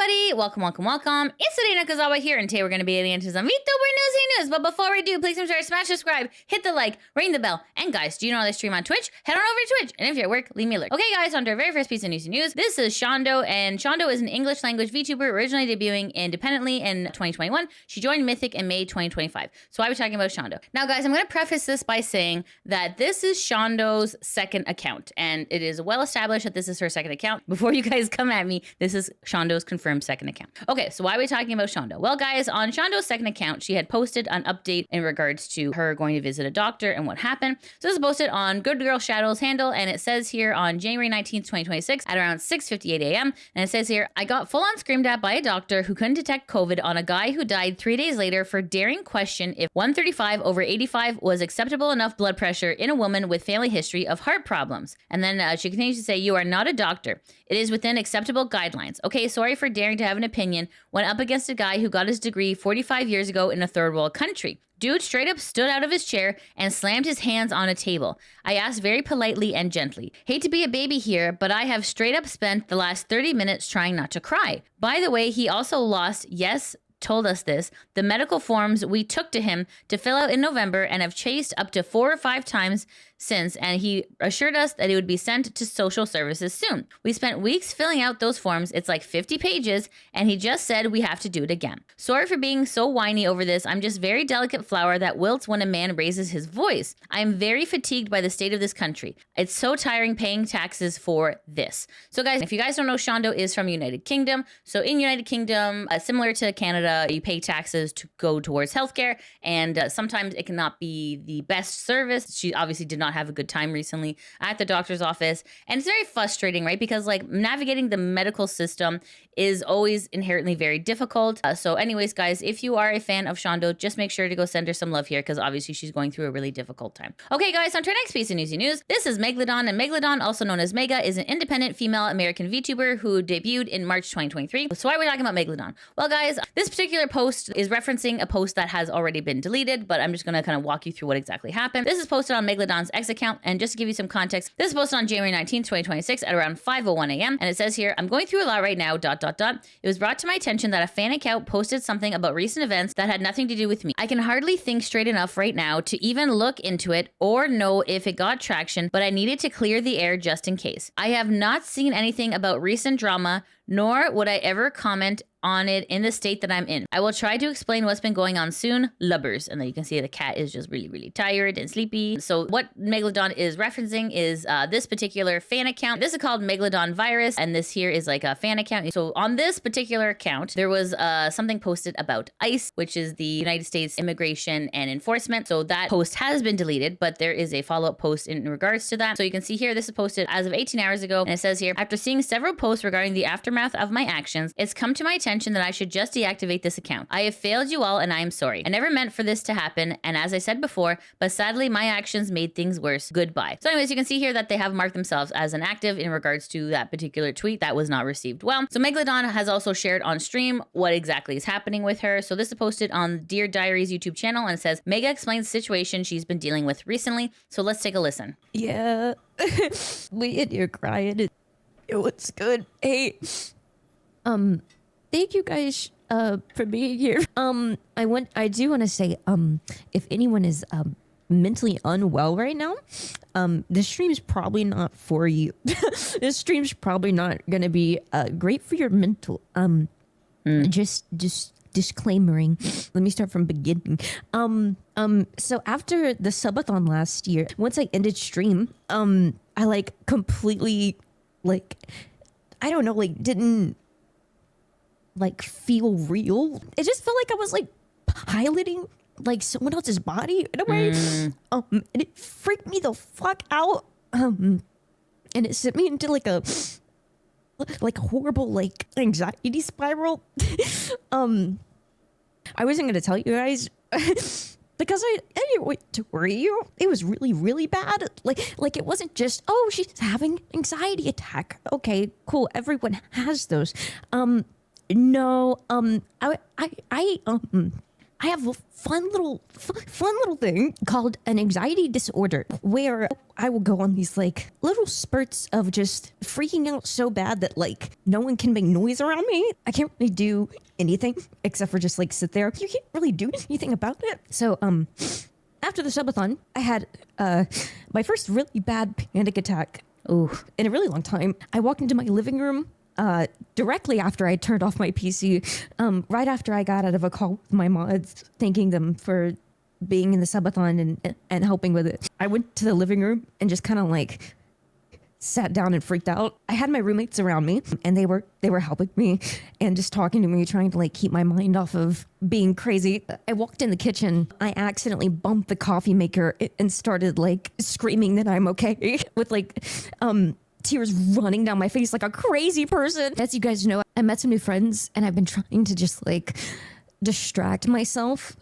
everybody, welcome. It's LidiaNekozawa here, and today we're going to be getting into some VTuber Newsy news. But before we do, please make sure to smash subscribe, hit the like, ring the bell, and guys, do you know they stream on Twitch? Head on over to Twitch, and if you're at work, leave me a lurk. Okay guys, on to our very first piece of Newsy news. This is Shondo, and Shondo is an English language VTuber originally debuting independently in 2021. She joined Mythic in May 2025. So I'll be talking about Shondo. Now guys, I'm going to preface this by saying that this is Shondo's second account, and it is well established that this is her second account. Before you guys come at me, this is Shondo's confirmed second account. Okay, so why are we talking about Shondo? Well, guys, on Shondo's second account, she had posted an update in regards to her going to visit a doctor and what happened. So this is posted on Good Girl Shadow's handle, and it says here on January 19th, 2026 at around 6:58 a.m. And it says here, I got full on screamed at by a doctor who couldn't detect COVID on a guy who died 3 days later for daring question if 135/85 was acceptable enough blood pressure in a woman with family history of heart problems. And then she continues to say, you are not a doctor. It is within acceptable guidelines. Okay, sorry for daring to have an opinion when up against a guy who got his degree 45 years ago in a third world country. Dude straight up stood out of his chair and slammed his hands on a table. I asked very politely and gently, hate to be a baby here, but I have straight up spent the last 30 minutes trying not to cry. By the way, he also lost, yes, told us this, the medical forms we took to him to fill out in November and have chased up to 4 or 5 times since, and he assured us that it would be sent to social services soon. We spent weeks filling out those forms. It's like 50 pages, and he just said we have to do it again. Sorry for being so whiny over this. I'm just very delicate flower that wilts when a man raises his voice. I am very fatigued by the state of this country. It's so tiring paying taxes for this. So guys, if you guys don't know, Shondo is from United Kingdom. So in United Kingdom, similar to Canada, you pay taxes to go towards healthcare, and sometimes it cannot be the best service. She obviously did not have a good time recently at the doctor's office, and it's very frustrating, right? Because like navigating the medical system is always inherently very difficult. So anyways, guys, if you are a fan of Shondo, just make sure to go send her some love here, because obviously she's going through a really difficult time. Okay guys, on to our next piece of Newsy news. This is Megalodon, and Megalodon, also known as Mega, is an independent female American VTuber who debuted in March 2023. So why are we talking about Megalodon? Well guys, this particular post is referencing a post that has already been deleted, but I'm just going to kind of walk you through what exactly happened. This is posted on Megalodon's X account, and just to give you some context, this is posted on January 19th, 2026 at around 5:01 a.m. and it says here, I'm going through a lot right now, ... It was brought to my attention that a fan account posted something about recent events that had nothing to do with me. I can hardly think straight enough right now to even look into it or know if it got traction, but I needed to clear the air just in case. I have not seen anything about recent drama, nor would I ever comment on it in the state that I'm in. I will try to explain what's been going on soon, lubbers. And then you can see the cat is just really tired and sleepy. So what Megalodon is referencing is this particular fan account. This is called Megalodon Virus, and this here is like a fan account. So on this particular account, there was something posted about ICE, which is the United States Immigration and Enforcement. So that post has been deleted, but there is a follow-up post in regards to that. So you can see here, this is posted as of 18 hours ago, and it says here, after seeing several posts regarding the aftermath of my actions, it's come to my attention that I should just deactivate this account. I have failed you all, and I am sorry. I never meant for this to happen, and as I said before, but sadly my actions made things worse. Goodbye. So anyways, you can see here that they have marked themselves as inactive in regards to that particular tweet that was not received well. So Megalodon has also shared on stream what exactly is happening with her. So this is posted on Dear Diaries YouTube channel, and it says, Mega explains the situation she's been dealing with recently. So let's take a listen. Yeah, you're crying. It was good. Hey, thank you guys for being here. I do want to say, if anyone is mentally unwell right now, this stream's probably not for you. This stream's probably not gonna be great for your mental. Just disclaimering. Let me start from beginning. So after the subathon last year, once I ended stream, I like completely I don't know, didn't feel real. It just felt like I was piloting someone else's body in a way. And it freaked me the fuck out. And it sent me into a horrible anxiety spiral. I wasn't gonna tell you guys because I didn't want to worry you. It was really bad. It wasn't just, oh, she's having an anxiety attack. Okay, cool. Everyone has those. No, I have a fun little thing called an anxiety disorder where I will go on these like little spurts of just freaking out so bad that like no one can make noise around me. I can't really do anything except for just like sit there. You can't really do anything about it. So after the subathon, I had my first really bad panic attack in a really long time. I walked into my living room directly after I turned off my PC, right after I got out of a call with my mods, thanking them for being in the subathon and helping with it. I went to the living room and just kind of like sat down and freaked out. I had my roommates around me and they were helping me and just talking to me, trying to like keep my mind off of being crazy. I walked in the kitchen. I accidentally bumped the coffee maker and started like screaming that I'm okay with like, tears running down my face like a crazy person. As you guys know, I met some new friends and I've been trying to just like distract myself.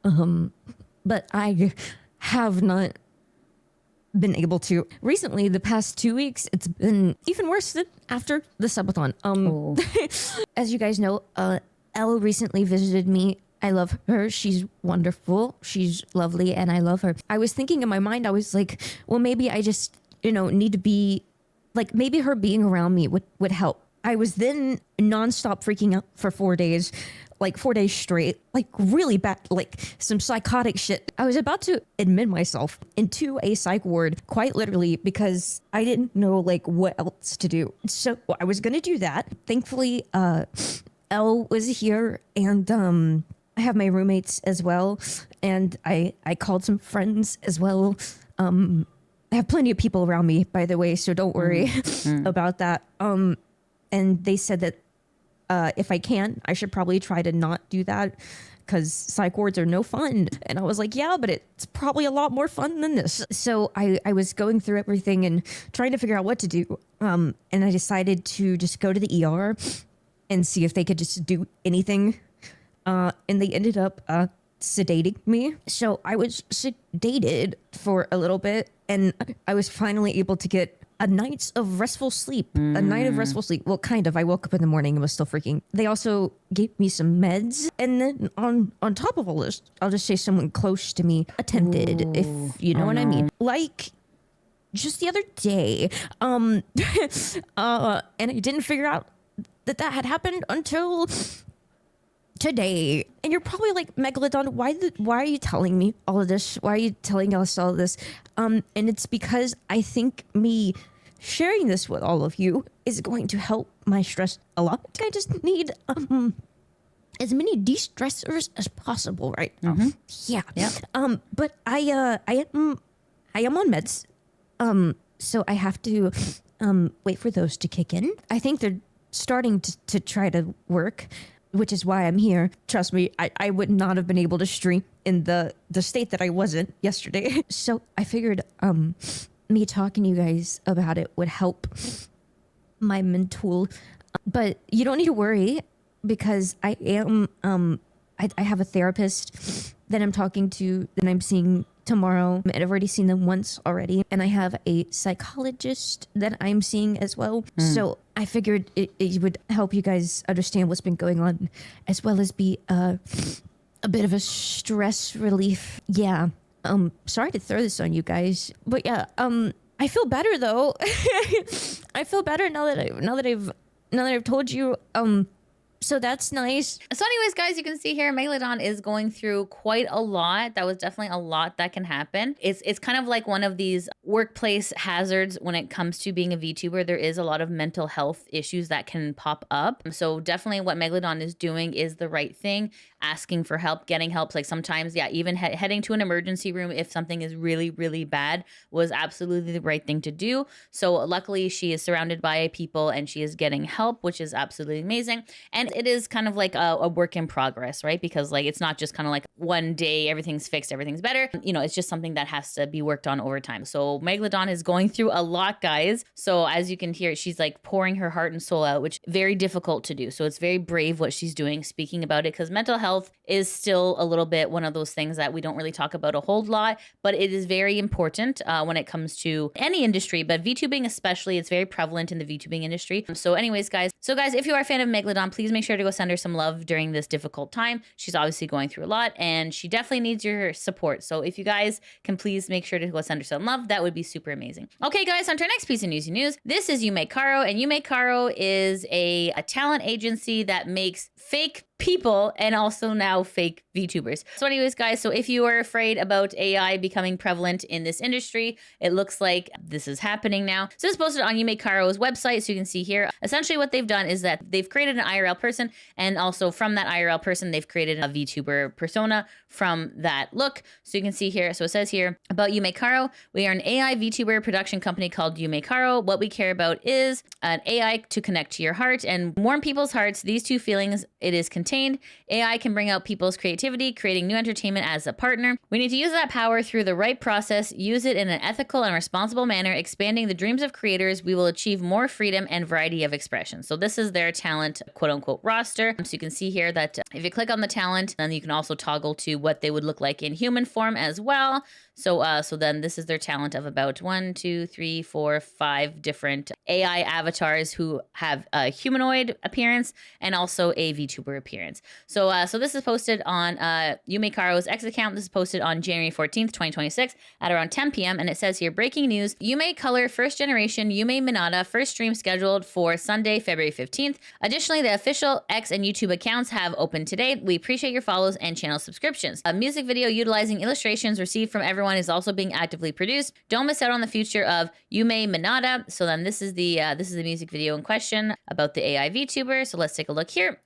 But I have not been able to. Recently, the past 2 weeks, it's been even worse than after the subathon. As you guys know, Elle recently visited me. I love her. She's wonderful. She's lovely and I love her. I was thinking in my mind, I was like, well, maybe I just, need to be like, maybe her being around me would help. I was then nonstop freaking out for 4 days, like 4 days straight, like really bad, like some psychotic shit. I was about to admit myself into a psych ward, quite literally, because I didn't know like what else to do. So I was going to do that. Thankfully, Elle was here and I have my roommates as well. And I called some friends as well. I have plenty of people around me, by the way, so don't worry about that. And they said that if I can, I should probably try to not do that because psych wards are no fun. And I was like, yeah, but it's probably a lot more fun than this. So I was going through everything and trying to figure out what to do. And I decided to just go to the ER and see if they could just do anything. And they ended up sedating me. So I was sedated for a little bit and I was finally able to get a night of restful sleep. A night of restful sleep. Well, kind of. I woke up in the morning and was still freaking. They also gave me some meds. And then on top of all this, I'll just say someone close to me attempted, if you know what I mean. Like just the other day. And I didn't figure out that had happened until today. And you're probably like, Megalodon, why are you telling me all of this? Why are you telling us all of this? And it's because I think me sharing this with all of you is going to help my stress a lot. I just need as many de-stressors as possible right now. Yeah. But I am on meds. So I have to wait for those to kick in. I think they're starting to try to work, which is why I'm here. Trust me, I would not have been able to stream in the state that I was in yesterday. So I figured me talking to you guys about it would help my mental. But you don't need to worry because I am, I have a therapist that I'm talking to, that I'm seeing tomorrow. And I've already seen them once already. And I have a psychologist that I'm seeing as well. So I figured it would help you guys understand what's been going on, as well as be a bit of a stress relief. Yeah. Sorry to throw this on you guys, but yeah. I feel better though. I feel better now that I've told you. So that's nice. So anyways, guys, you can see here, Megalodon is going through quite a lot. That was definitely a lot that can happen. It's kind of like one of these workplace hazards when it comes to being a VTuber. There is a lot of mental health issues that can pop up. So definitely what Megalodon is doing is the right thing. Asking for help, getting help. Like sometimes, yeah, even heading to an emergency room if something is really, really bad was absolutely the right thing to do. So luckily she is surrounded by people and she is getting help, which is absolutely amazing. And it is kind of like a work in progress, right? Because like it's not just kind of like one day everything's fixed, everything's better. It's just something that has to be worked on over time. So Megalodon is going through a lot, guys. So as you can hear, she's like pouring her heart and soul out, which is very difficult to do. So it's very brave what she's doing, speaking about it, because mental health is still a little bit one of those things that we don't really talk about a whole lot, but it is very important when it comes to any industry, but VTubing especially. It's very prevalent in the VTubing industry. So anyways, guys, if you are a fan of Megalodon, please make make sure to go send her some love during this difficult time. She's obviously going through a lot and she definitely needs your support. So if you guys can please make sure to go send her some love, that would be super amazing. Okay, guys, on to our next piece of Newsy news. This is Yume Karo, and Yume Karo is a talent agency that makes fake people and also now fake VTubers. So anyways, guys, so if you are afraid about AI becoming prevalent in this industry, it looks like this is happening now. So it's posted on Yume Karo's website, so you can see here. Essentially what they've done is that they've created an IRL person, and also from that IRL person, they've created a VTuber persona from that look. So you can see here, so it says here about Yume Karo, we are an AI VTuber production company called Yume Karo. What we care about is an AI to connect to your heart and warm people's hearts. These two feelings, it is contained. AI can bring out people's creativity, creating new entertainment as a partner. We need to use that power through the right process, use it in an ethical and responsible manner, expanding the dreams of creators. We will achieve more freedom and variety of expression. So this is their talent, quote unquote, roster. So you can see here that if you click on the talent, then you can also toggle to what they would look like in human form as well. So then this is their talent of about 1, 2, 3, 4, 5 different AI avatars who have a humanoid appearance and also a VTuber appearance. So this is posted on Yume Karo's X account. This is posted on January 14th, 2026 at around 10 p.m. And it says here, breaking news, Yume Color first generation Yume Minata first stream scheduled for Sunday, February 15th. Additionally, the official X and YouTube accounts have opened today. We appreciate your follows and channel subscriptions. A music video utilizing illustrations received from everyone is also being actively produced. Don't miss out on the future of Yume Minata. So then this is the music video in question about the AI VTuber. So let's take a look here.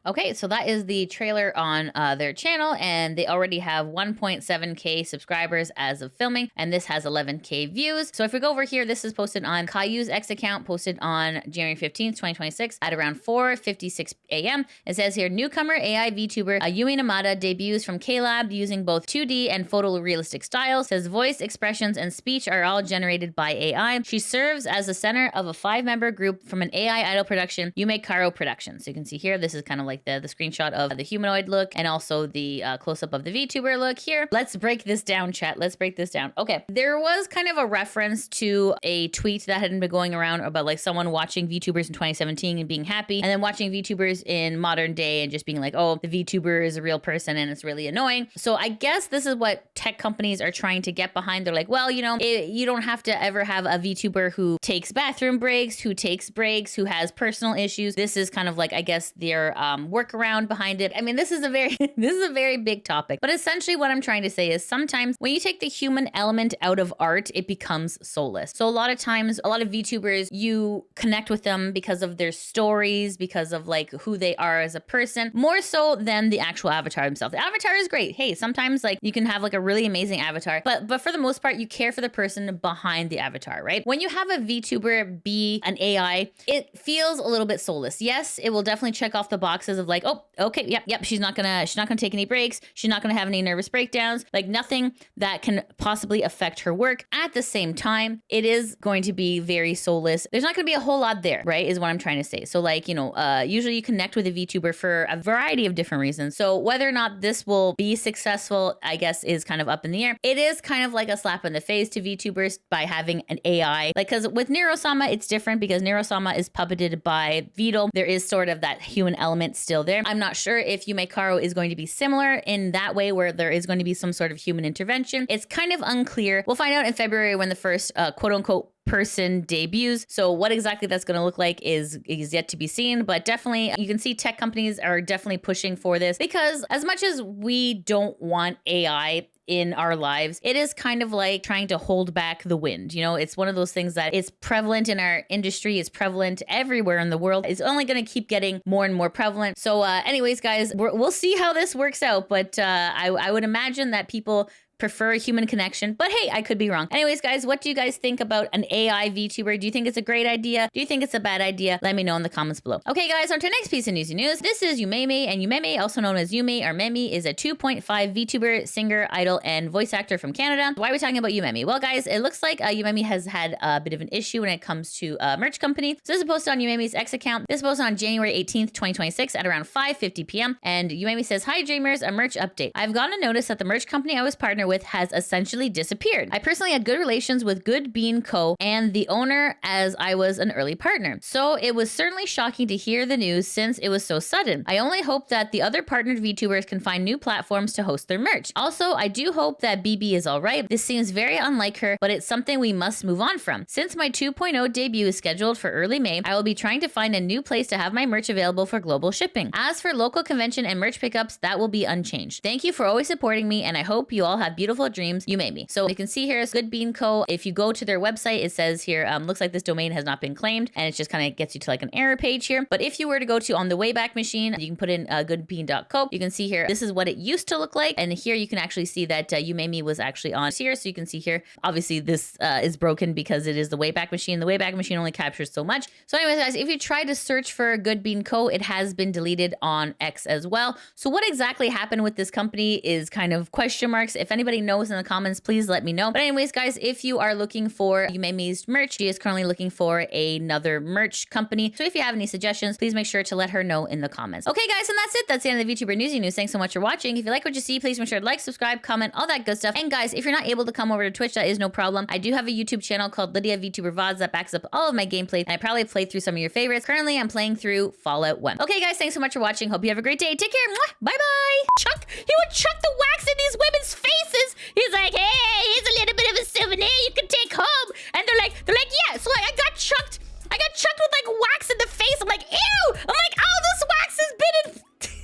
Okay, so that is the trailer on their channel, and they already have 1.7K subscribers as of filming, and this has 11K views. So if we go over here, this is posted on Caillou's X account, posted on January 15th, 2026 at around 4:56 a.m. It says here, newcomer AI VTuber Yui Namada debuts from K-Lab using both 2D and photorealistic styles. Says voice, expressions, and speech are all generated by AI. She serves as the center of a 5-member group from an AI idol production, Yume Karo Productions. So you can see here, this is kind of like the screenshot of the humanoid look and also the close-up of the VTuber look here. Let's break this down, chat. Let's break this down. Okay, there was kind of a reference to a tweet that had been going around about like someone watching VTubers in 2017 and being happy, and then watching VTubers in modern day and just being like, oh, the VTuber is a real person and it's really annoying. So I guess this is what tech companies are trying to get behind. They're like, well, you know, you don't have to ever have a VTuber who takes bathroom breaks, who takes breaks, who has personal issues. This is kind of like, I guess, their workaround behind it. I mean, this is a very big topic, but essentially what I'm trying to say is sometimes when you take the human element out of art, it becomes soulless. So a lot of times, a lot of VTubers, you connect with them because of their stories, because of like who they are as a person, more so than the actual avatar themselves. The avatar is great. Hey, sometimes like you can have like a really amazing avatar, but for the most part, you care for the person behind the avatar, right? When you have a VTuber be an AI, it feels a little bit soulless. Yes, it will definitely check off the boxes of like, oh, okay, yep, she's not gonna take any breaks. She's not gonna have any nervous breakdowns, like nothing that can possibly affect her work. At the same time, it is going to be very soulless. There's not gonna be a whole lot there, right? Is what I'm trying to say. So like, you know, usually you connect with a VTuber for a variety of different reasons. So whether or not this will be successful, I guess, is kind of up in the air. It is kind of like a slap in the face to VTubers by having an AI. Like, because with Neurosama, it's different because Neurosama is puppeted by Vito. There is sort of that human element still there. I'm not sure if Yume Karo is going to be similar in that way where there is going to be some sort of human intervention. It's kind of unclear. We'll find out in February when the first quote unquote person debuts. So what exactly that's going to look like is yet to be seen, but definitely you can see tech companies are definitely pushing for this because as much as we don't want AI in our lives, it is kind of like trying to hold back the wind. You know, it's one of those things that is prevalent in our industry, is prevalent everywhere in the world. It's only going to keep getting more and more prevalent. So anyways, guys, we'll see how this works out. But I would imagine that people prefer human connection, but hey, I could be wrong. Anyways, guys, what do you guys think about an AI VTuber? Do you think it's a great idea? Do you think it's a bad idea? Let me know in the comments below. Okay, guys, on to our next piece of Newsy news. This is Yumeme, and Yumeme, also known as Yumi or Memi, is a 2.5 VTuber, singer, idol, and voice actor from Canada. Why are we talking about Yumeme? Well, guys, it looks like Yumeme has had a bit of an issue when it comes to merch company. So this is posted on Yumeme's X account. This was posted on January 18th, 2026 at around 5:50 p.m. And Yumeme says, "Hi, Dreamers, a merch update. I've gotten a notice that the merch company I was partnered with has essentially disappeared. I personally had good relations with Good Bean Co. and the owner as I was an early partner. So it was certainly shocking to hear the news since it was so sudden. I only hope that the other partnered VTubers can find new platforms to host their merch. Also, I do hope that BB is alright. This seems very unlike her, but it's something we must move on from. Since my 2.0 debut is scheduled for early May, I will be trying to find a new place to have my merch available for global shipping. As for local convention and merch pickups, that will be unchanged. Thank you for always supporting me, and I hope you all have beautiful dreams. You made me." So you can see here is Good Bean Co. If you go to their website, it says here, looks like this domain has not been claimed, and it just kind of gets you to like an error page here. But if you were to go to on the Wayback Machine, you can put in goodbean.co. You can see here, this is what it used to look like. And here you can actually see that Yumeme was actually on here. So you can see here, obviously this is broken because it is the Wayback Machine. The Wayback Machine only captures so much. So anyways, guys, if you try to search for Good Bean Co., it has been deleted on X as well. So what exactly happened with this company is kind of question marks. If anybody knows in the comments, please let me know. But anyways, guys, if you are looking for Yumeme's merch, she is currently looking for another merch company. So if you have any suggestions, please make sure to let her know in the comments. Okay, guys, and that's it. That's the end of the VTuber Newsy News. Thanks so much for watching. If you like what you see, please make sure to like, subscribe, comment, all that good stuff. And guys, if you're not able to come over to Twitch, that is no problem. I do have a YouTube channel called LidiaVtuber VODs that backs up all of my gameplay, and I probably play through some of your favorites. Currently, I'm playing through Fallout 1. Okay, guys, thanks so much for watching. Hope you have a great day. Take care. Mwah. Bye-bye. He would chuck the wax in these women's faces. He's like, hey, here's a little bit of a souvenir you can take home. And they're like, yeah. So like, I got chucked with like wax in the face. I'm like, ew. I'm like, oh, this wax has been in,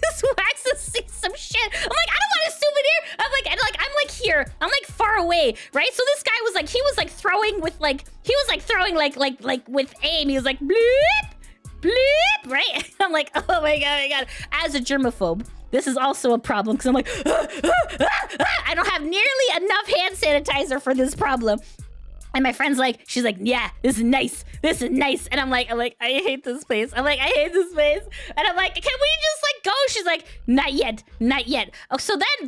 this wax has seen some shit. I'm like, I don't want a souvenir. I'm like here. I'm like far away, right? So this guy was like, he was like throwing with like, with aim. He was like, bleep, bleep, right? I'm like, oh my God. As a germaphobe, this is also a problem because I'm like, I don't have nearly enough hand sanitizer for this problem. And my friend's like, she's like, yeah, this is nice. And I'm like, I hate this place. And I'm like, can we just like go? She's like, not yet. Oh, so then